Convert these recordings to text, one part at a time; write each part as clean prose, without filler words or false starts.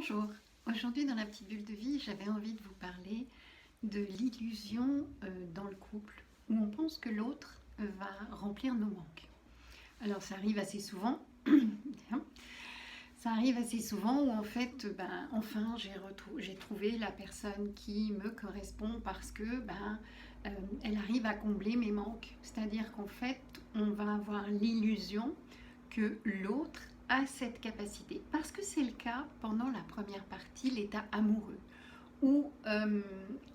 Bonjour, aujourd'hui dans la petite bulle de vie, j'avais envie de vous parler de l'illusion dans le couple où on pense que l'autre va remplir nos manques. Alors ça arrive assez souvent, ça arrive assez souvent où en fait, enfin j'ai trouvé la personne qui me correspond parce que elle arrive à combler mes manques. C'est-à-dire qu'en fait, on va avoir l'illusion que l'autre a cette capacité. Parce que c'est le cas pendant la première partie, l'état amoureux, où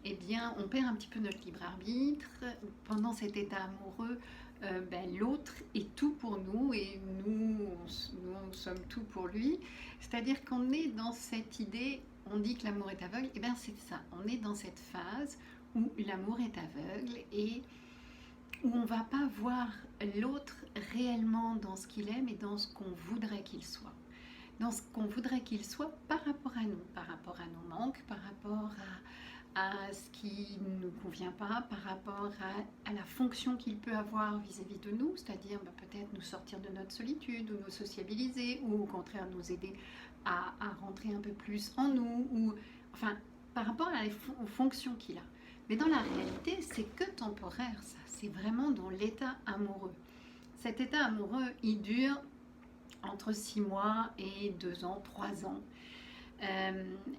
eh bien, on perd un petit peu notre libre arbitre. Pendant cet état amoureux, l'autre est tout pour nous et nous sommes tout pour lui. C'est-à-dire qu'on est dans cette idée, on dit que l'amour est aveugle, et bien c'est ça, on est dans cette phase où l'amour est aveugle et où on ne va pas voir l'autre réellement dans ce qu'il est, mais dans ce qu'on voudrait qu'il soit. Dans ce qu'on voudrait qu'il soit par rapport à nous, par rapport à nos manques, par rapport à ce qui ne nous convient pas, par rapport à la fonction qu'il peut avoir vis-à-vis de nous, c'est-à-dire peut-être nous sortir de notre solitude, ou nous sociabiliser, ou au contraire nous aider à rentrer un peu plus en nous, ou enfin par rapport aux fonctions qu'il a. Mais dans la réalité, c'est que temporaire, ça. C'est vraiment dans l'état amoureux. Cet état amoureux, il dure entre 6 mois et 2 ans, 3 ans.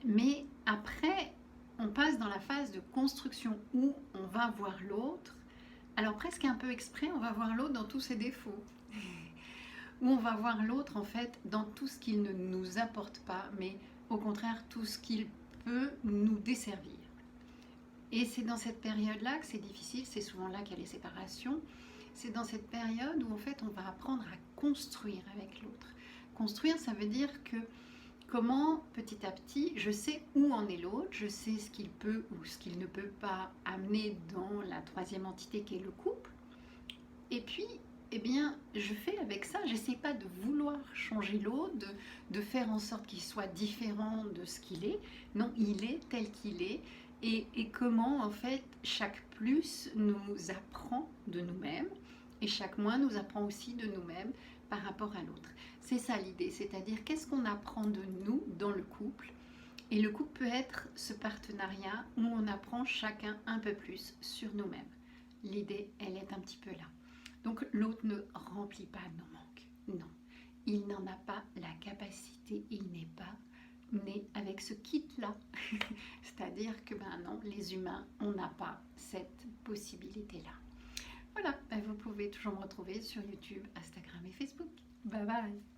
Mais après, on passe dans la phase de construction où on va voir l'autre. Alors presque un peu exprès, on va voir l'autre dans tous ses défauts. Où on va voir l'autre en fait dans tout ce qu'il ne nous apporte pas, mais au contraire tout ce qu'il peut nous desservir. Et c'est dans cette période-là que c'est difficile, c'est souvent là qu'il y a les séparations. C'est dans cette période où en fait on va apprendre à construire avec l'autre. Construire, ça veut dire que comment petit à petit je sais où en est l'autre, je sais ce qu'il peut ou ce qu'il ne peut pas amener dans la troisième entité qui est le couple. Et puis, eh bien, je fais avec ça, j'essaie pas de vouloir changer l'autre, de faire en sorte qu'il soit différent de ce qu'il est. Non, il est tel qu'il est. Et comment en fait chaque plus nous apprend de nous-mêmes et chaque moins nous apprend aussi de nous-mêmes par rapport à l'autre. C'est ça l'idée, c'est-à-dire qu'est-ce qu'on apprend de nous dans le couple. Et le couple peut être ce partenariat où on apprend chacun un peu plus sur nous-mêmes. L'idée, elle est un petit peu là. Donc l'autre ne remplit pas nos manques, non. Il n'en a pas la capacité, il n'est pas né avec ce kit-là. C'est-à-dire que non, les humains, on n'a pas cette possibilité-là. Voilà, vous pouvez toujours me retrouver sur YouTube, Instagram et Facebook. Bye bye.